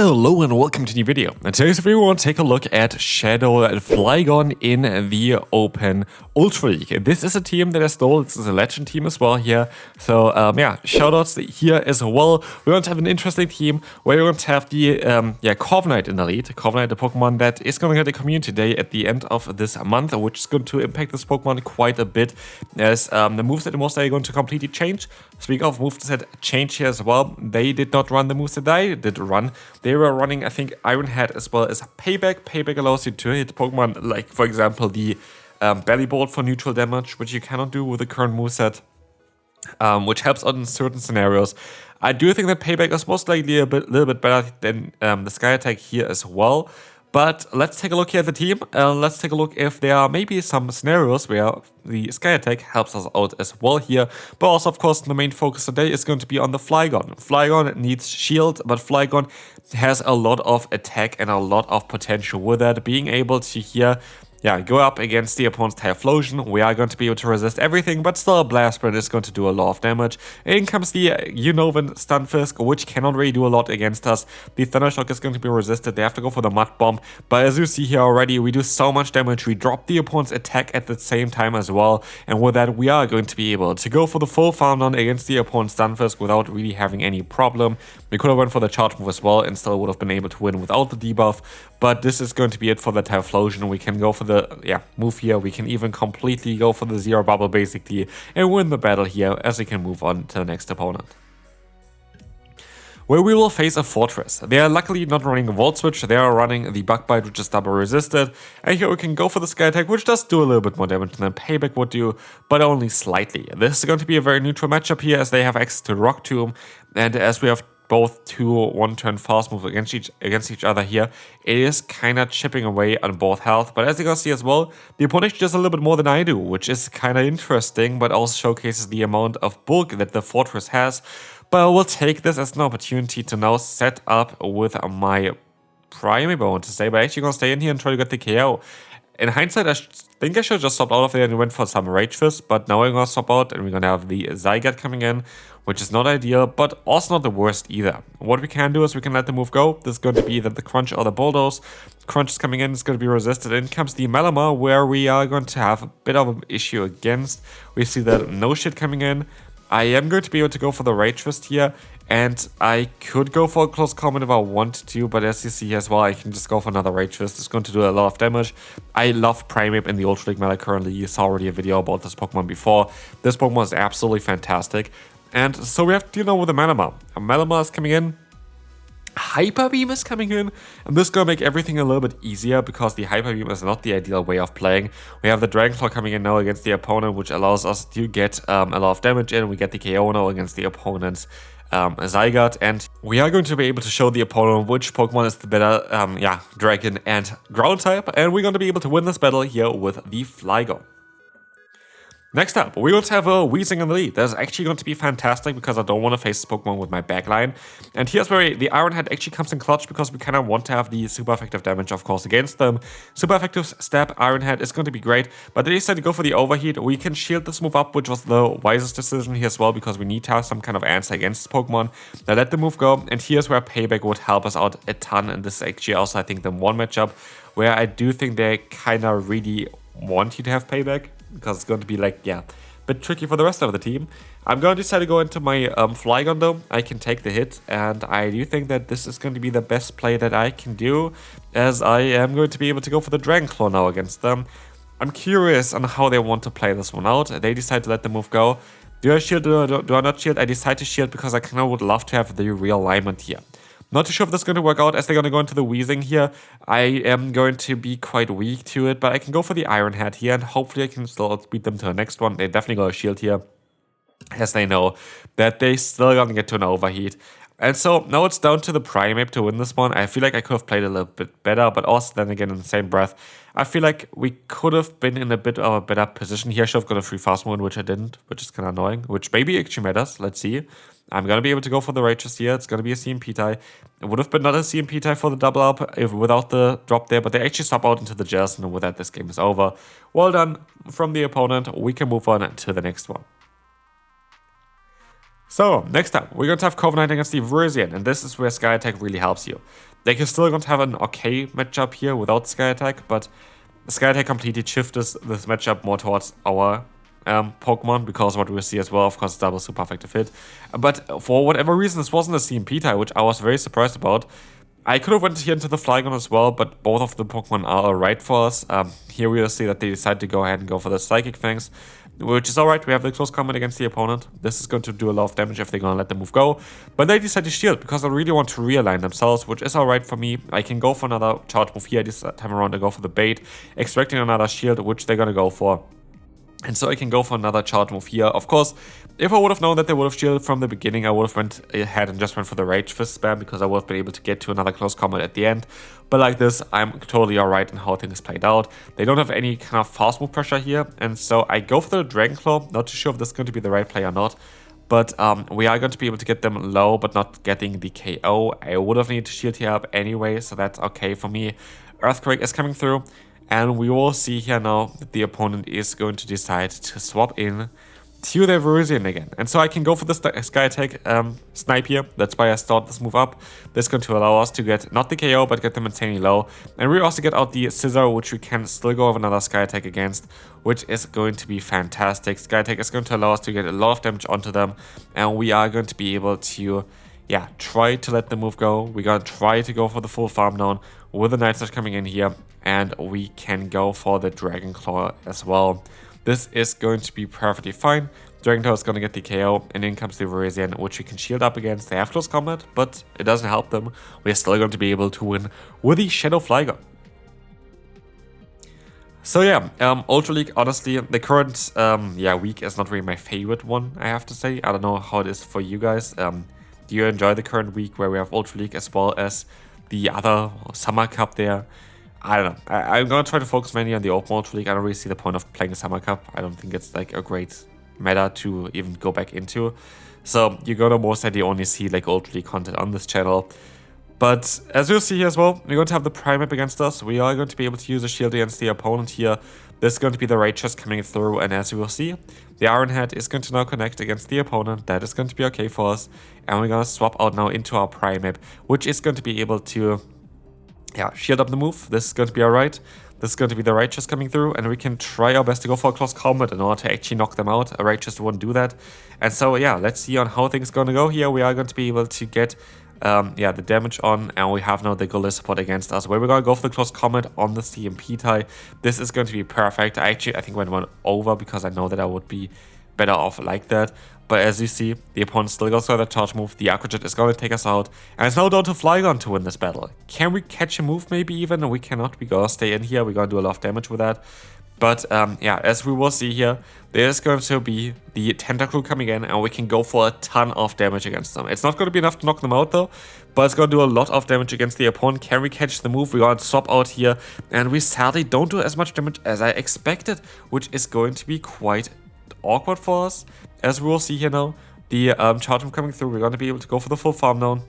Hello and welcome to the new video. In today's video we want to take a look at Shadow and FLYGON in the Open Ultra League. This is a team that I stole. This is a legend team as well here. So yeah, shoutouts here as well. We're going to have an interesting team where we're going to have the Corviknight in the lead. Corviknight, the Pokemon that is going to get a community day at the end of this month, which is going to impact this Pokemon quite a bit as the moveset most are going to completely change. Speaking of moveset change here as well, they did not run the moveset I did run. They were running, I think, Iron Head as well as Payback. Payback allows you to hit Pokemon like, for example, the Bellibolt for neutral damage, which you cannot do with the current moveset, which helps out in certain scenarios. I do think that Payback is most likely a little bit better than the Sky Attack here as well. But let's take a look here at the team. Let's take a look if there are maybe some scenarios where the Sky Attack helps us out as well here. But also, of course, the main focus today is going to be on the FLYGON. FLYGON needs shield, but FLYGON has a lot of attack and a lot of potential with that. Being able to here, go up against the opponent's Typhlosion. We are going to be able to resist everything, but still a Blast Sprint is going to do a lot of damage. In comes the Unnovan Stunfisk, which cannot really do a lot against us. The Thundershock is going to be resisted. They have to go for the Mud Bomb. But as you see here already, we do so much damage. We drop the opponent's attack at the same time as well. And with that, we are going to be able to go for the full farm down against the opponent's Stunfisk without really having any problem. We could have went for the charge move as well and still would have been able to win without the debuff. But this is going to be it for the Typhlosion. We can go for the move here. We can even completely go for the Zero Bubble basically and win the battle here as we can move on to the next opponent, where we will face a Forretress. They are luckily not running a Volt Switch, they are running the Bug Bite, which is double resisted. And here we can go for the Sky Attack, which does do a little bit more damage than Payback would do, but only slightly. This is going to be a very neutral matchup here as they have access to Rock Tomb, and as we have both two one-turn fast moves against each other here, it is kind of chipping away on both health. But as you can see as well, the opponent does a little bit more than I do, which is kind of interesting, but also showcases the amount of bulk that the Forretress has. But I will take this as an opportunity to now set up with my Primeape, I want to say, but actually going to stay in here and try to get the KO. In hindsight, I think I should have just stopped out of there and went for some Rage Fist, but now we're going to stop out and we're going to have the Zygarde coming in, which is not ideal, but also not the worst either. What we can do is we can let the move go. This is going to be either the Crunch or the Bulldoze. Crunch is coming in, it's going to be resisted. In comes the Malamar, where we are going to have a bit of an issue against. We see that no shit coming in. I am going to be able to go for the Rage Fist here, and I could go for a close combat if I wanted to, but as you see here as well, I can just go for another Rage Fist. It's going to do a lot of damage. I love Primeape in the Ultra League meta currently. You saw already a video about this Pokemon before. This Pokemon is absolutely fantastic. And so we have to deal now with the Malamar. Malamar is coming in. Hyper Beam is coming in, and this is going to make everything a little bit easier because the Hyper Beam is not the ideal way of playing. We have the Dragon Claw coming in now against the opponent, which allows us to get a lot of damage in. We get the KO now against the opponent's Zygarde, and we are going to be able to show the opponent which Pokemon is the better Dragon and Ground type, and we're going to be able to win this battle here with the FLYGON. Next up, we're going to have a Weezing in the lead. That's actually going to be fantastic because I don't want to face this Pokemon with my backline. And here's where the Iron Head actually comes in clutch because we kind of want to have the super effective damage, of course, against them. Super effective step, Iron Head is going to be great, but they decided to go for the Overheat. We can shield this move up, which was the wisest decision here as well because we need to have some kind of answer against this Pokemon. Now let the move go, and here's where Payback would help us out a ton. And this is actually also, I think, the one matchup where I do think they kind of really want you to have Payback, because it's going to be like, a bit tricky for the rest of the team. I'm going to decide to go into my FLYGON though. I can take the hit, and I do think that this is going to be the best play that I can do, as I am going to be able to go for the Dragon Claw now against them. I'm curious on how they want to play this one out. They decide to let the move go. Do I shield or do I not shield? I decide to shield because I kind of would love to have the realignment here. Not too sure if this is going to work out as they're going to go into the Weezing here. I am going to be quite weak to it, but I can go for the Iron Head here, and hopefully I can still beat them to the next one. They definitely got a shield here, as they know that they still going to get to an Overheat. And so now it's down to the Primeape to win this one. I feel like I could have played a little bit better, but also then again in the same breath, I feel like we could have been in a bit of a better position here. I should have got a free fast move, which I didn't, which is kind of annoying, which maybe actually matters. Let's see. I'm going to be able to go for the Rages here. It's going to be a CMP tie. It would have been not a CMP tie for the double up without the drop there, but they actually swap out into the Jazz, and with that, this game is over. Well done from the opponent. We can move on to the next one. So, next up, we're going to have Corviknight against the Virizion, and this is where Sky Attack really helps you. They can still going to have an okay matchup here without Sky Attack, but Sky Attack completely shifts this matchup more towards our Pokemon, because what we see as well, of course, double super effective hit. But for whatever reason, this wasn't a CMP tie, which I was very surprised about. I could have went here into the FLYGON as well, but both of the Pokemon are alright for us. Here we will see that they decide to go ahead and go for the Psychic Fangs, which is alright. We have the close combat against the opponent. This is going to do a lot of damage if they're going to let the move go. But they decide to shield because they really want to realign themselves, which is alright for me. I can go for another charge move here this time around and go for the bait, expecting another shield, which they're going to go for. And so I can go for another charge move here. Of course, if I would have known that they would have shielded from the beginning, I would have went ahead and just went for the Rage Fist spam, because I would have been able to get to another close combat at the end. But like this, I'm totally alright in how things played out. They don't have any kind of fast move pressure here, and so I go for the Dragon Claw. Not too sure if this is going to be the right play or not. But we are going to be able to get them low, but not getting the KO. I would have needed to shield here up anyway, so that's okay for me. Earthquake is coming through. And we will see here now that the opponent is going to decide to swap in to their Virizion again. And so I can go for the Sky Attack snipe here. That's why I start this move up. This is going to allow us to get not the KO, but get them insanely low. And we also get out the Scissor, which we can still go with another Sky Attack against, which is going to be fantastic. Sky Attack is going to allow us to get a lot of damage onto them. And we are going to be able to, yeah, try to let the move go. We're going to try to go for the full farm down with the Night Slash coming in here. And we can go for the Dragon Claw as well. This is going to be perfectly fine. Dragon Claw is going to get the KO, and in comes the Virizion, which we can shield up against. They have close combat, but it doesn't help them. We're still going to be able to win with the Shadow FLYGON. So yeah, Ultra League, honestly, the current week is not really my favorite one, I have to say. I don't know how it is for you guys. Do you enjoy the current week where we have Ultra League as well as the other Summer Cup there? I don't know. I'm going to try to focus mainly on the Open Ultra League. I don't really see the point of playing a Summer Cup. I don't think it's like a great meta to even go back into. So you're going to most likely only see like Ultra League content on this channel. But as you'll see here as well, we're going to have the Prime Map against us. We are going to be able to use a shield against the opponent here. This is going to be the Forretress coming through, and as you will see, the Iron Head is going to now connect against the opponent. That is going to be okay for us. And we're going to swap out now into our Prime Map, which is going to be able to shield up the move. This is going to be alright. This is going to be the Forretress coming through, and we can try our best to go for a close combat in order to actually knock them out. A Forretress won't do that. And so, yeah, let's see on how things are going to go here. We are going to be able to get the damage on, and we have now the Gorilla support against us, where we're going to go for the close combat on the CMP tie. This is going to be perfect. I think went one over because I know that I would be better off like that. But as you see, the opponent still goes for the charge move. The Aqua Jet is going to take us out. And it's now down to FLYGON to win this battle. Can we catch a move maybe even? No, we cannot. We're going to stay in here. We're going to do a lot of damage with that. But as we will see here, there's going to be the Tentacruel coming in, and we can go for a ton of damage against them. It's not going to be enough to knock them out though, but it's going to do a lot of damage against the opponent. Can we catch the move? We're going to swap out here, and we sadly don't do as much damage as I expected, which is going to be quite awkward for us. As we will see here now, the charge move coming through, we're going to be able to go for the full farm down.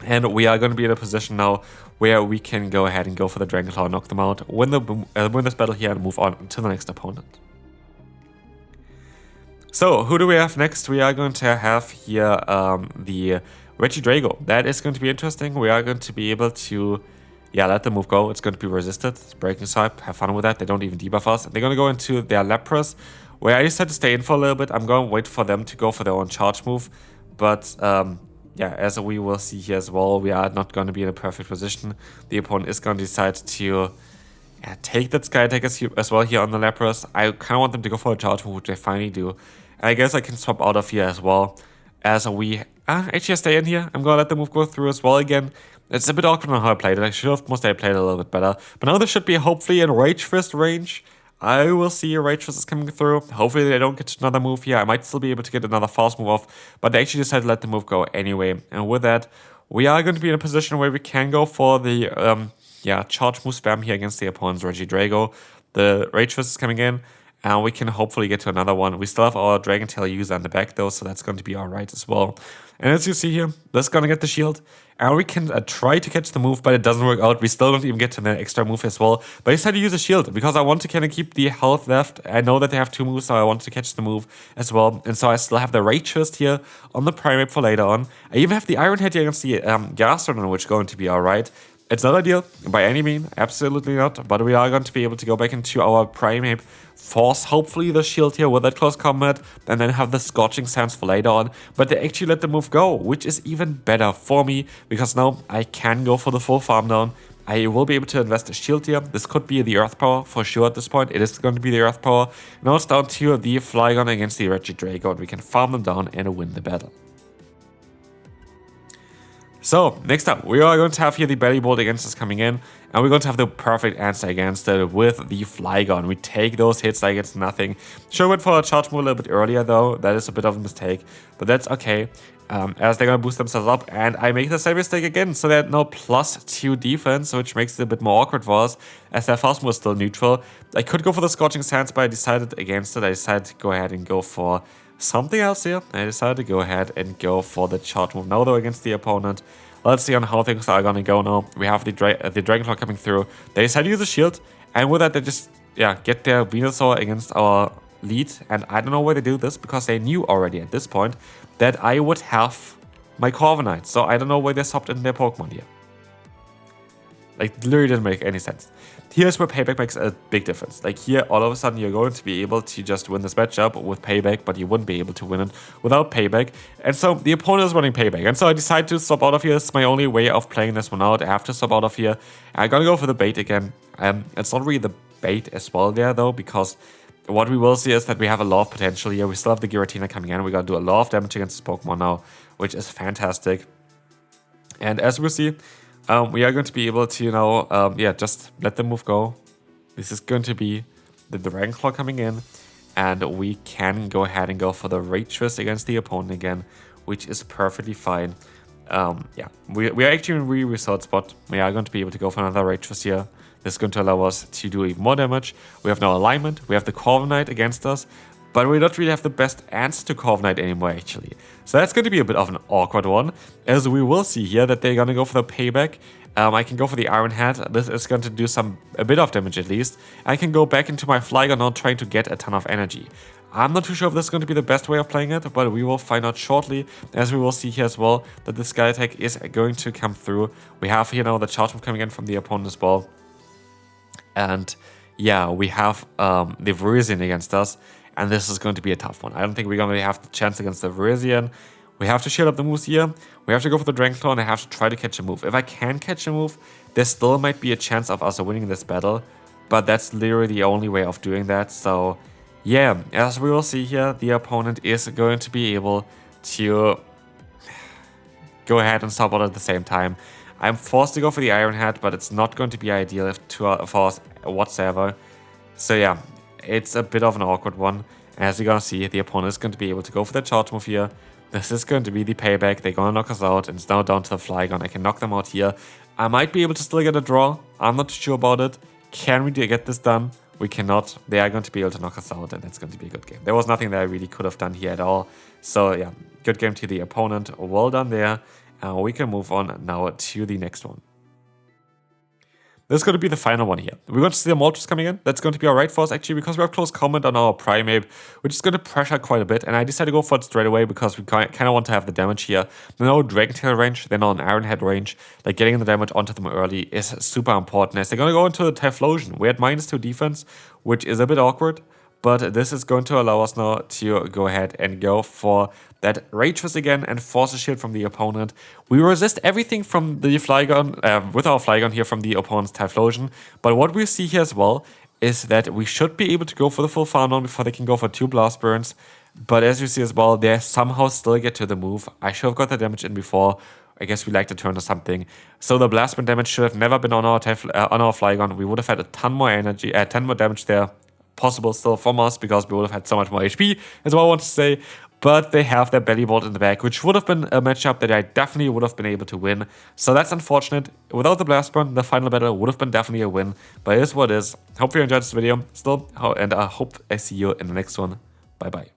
And we are going to be in a position now where we can go ahead and go for the Dragon Claw, knock them out, win this battle here, and move on to the next opponent. So, who do we have next? We are going to have here the Regidrago. That is going to be interesting. We are going to be able to let the move go. It's going to be resisted. It's Breaking Swipe. Have fun with that. They don't even debuff us. They're going to go into their Lapras, where I decided to stay in for a little bit. I'm going to wait for them to go for their own charge move. But as we will see here as well, we are not going to be in a perfect position. The opponent is going to decide to take that Sky Attack as well here on the Lapras. I kind of want them to go for a charge move, which they finally do. And I guess I can swap out of here as well. As we actually stay in here, I'm going to let the move go through as well again. It's a bit awkward on how I played it. I should have mostly played it a little bit better. But now this should be hopefully in Rage Fist range. I will see a Rage Fist is coming through. Hopefully they don't get another move here. I might still be able to get another fast move off, but they actually decided to let the move go anyway. And with that, we are going to be in a position where we can go for the charge move spam here against the opponent's Regidrago. The Rage Fist is coming in, and we can hopefully get to another one. We still have our Dragon Tail user in the back though, so that's going to be alright as well. And as you see here, this is going to get the shield. and we can try to catch the move, but it doesn't work out. We still don't even get to the extra move as well. But I decided to use a shield because I want to kind of keep the health left. I know that they have 2 moves, so I want to catch the move as well. And so I still have the Rage here on the Primate for later on. I even have the Iron Head here against the Gastrodon, which is going to be alright. It's not ideal by any means, absolutely not. But we are going to be able to go back into our Primate, force hopefully the shield here with that close combat, and then have the Scorching Sands for later on. But they actually let the move go, which is even better for me, because now I can go for the full farm down. I will be able to invest a shield here. This could be the Earth Power for sure at this point. It is going to be the Earth Power. Now it's down to the FLYGON against the Regidrago, and we can farm them down and win the battle. So, next up, we are going to have here the Bellibolt against us coming in, and we're going to have the perfect answer against it with the FLYGON. We take those hits like it's nothing. Sure, went for a charge move a little bit earlier though, that is a bit of a mistake, but that's okay, as they're going to boost themselves up, and I make the same mistake again, so they're now +2 defense, which makes it a bit more awkward for us, as their fast move is still neutral. I could go for the Scorching Sands, but I decided against it. I decided to go ahead and go for something else here. I decided to go ahead and go for the charge move now though against the opponent. Let's see on how things are gonna go now. We have the Dragonclaw coming through. They decide to use a shield, and with that they just get their Venusaur against our lead. And I don't know why they do this, because they knew already at this point that I would have my Corviknight. So I don't know why they swapped in their Pokemon here. Like, literally didn't make any sense. Here's where Payback makes a big difference. Like here, all of a sudden, you're going to be able to just win this matchup with Payback, but you wouldn't be able to win it without Payback. And so the opponent is running Payback. And so I decided to swap out of here. It's my only way of playing this one out. I have to swap out of here. I'm gonna go for the bait again. It's not really the bait as well there though, because what we will see is that we have a lot of potential here. We still have the Giratina coming in. We're gonna do a lot of damage against this Pokemon now, which is fantastic. And as we see, we are going to be able to, just let the move go. This is going to be the Dragonclaw coming in, and we can go ahead and go for the Rage Twist against the opponent again, which is perfectly fine. We are actually in a really result spot. We are going to be able to go for another Rage Twist here. This is going to allow us to do even more damage. We have no alignment. We have the Corviknight against us, but we don't really have the best answer to Corviknight anymore, actually. So that's going to be a bit of an awkward one, as we will see here that they're going to go for the Payback. I can go for the Iron Head. This is going to do a bit of damage at least. I can go back into my FLYGON now, trying to get a ton of energy. I'm not too sure if this is going to be the best way of playing it, but we will find out shortly, as we will see here as well that the Sky Attack is going to come through. We have here now the charge move coming in from the opponent as well. And yeah, we have the Virizion against us, and this is going to be a tough one. I don't think we're going to have the chance against the Virizion. We have to shield up the moves here. We have to go for the Dragonclaw, and I have to try to catch a move. If I can catch a move, there still might be a chance of us winning this battle, but that's literally the only way of doing that. So yeah, as we will see here, the opponent is going to be able to go ahead and stop out at the same time. I'm forced to go for the Iron Head, but it's not going to be ideal for us whatsoever. So yeah, it's a bit of an awkward one. As you're going to see, the opponent is going to be able to go for the charge move here. This is going to be the Payback. They're going to knock us out, and it's now down to the FLYGON. I can knock them out here. I might be able to still get a draw. I'm not too sure about it. Can we get this done? We cannot. They are going to be able to knock us out, and that's going to be a good game. There was nothing that I really could have done here at all. So yeah, good game to the opponent. Well done there. We can move on now to the next one. This is going to be the final one here. We're going to see the Moltres coming in. That's going to be alright for us, actually, because we have close combat on our Primate, which is going to pressure quite a bit. And I decided to go for it straight away because we kind of want to have the damage here. They're now Dragon Tail range. They're now an Iron Head range. Like, getting the damage onto them early is super important, as they're going to go into the Typhlosion. We had -2 defense, which is a bit awkward. But this is going to allow us now to go ahead and go for that Rage Twist again and force a shield from the opponent. We resist everything from the FLYGON, with our FLYGON here from the opponent's Typhlosion. But what we see here as well is that we should be able to go for the full farm down before they can go for 2 Blast Burns. But as you see as well, they somehow still get to the move. I should have got the damage in before. I guess we like to turn to something. So the Blast Burn damage should have never been on our FLYGON. We would have had a ton more energy, 10 more damage there. Possible still from us, because we would have had so much more HP, is what I want to say. But they have their Bellibolt in the back, which would have been a matchup that I definitely would have been able to win. So that's unfortunate. Without the Blast Burn, the final battle would have been definitely a win. But it is what it is. Hope you enjoyed this video still, and I hope I see you in the next one. Bye bye.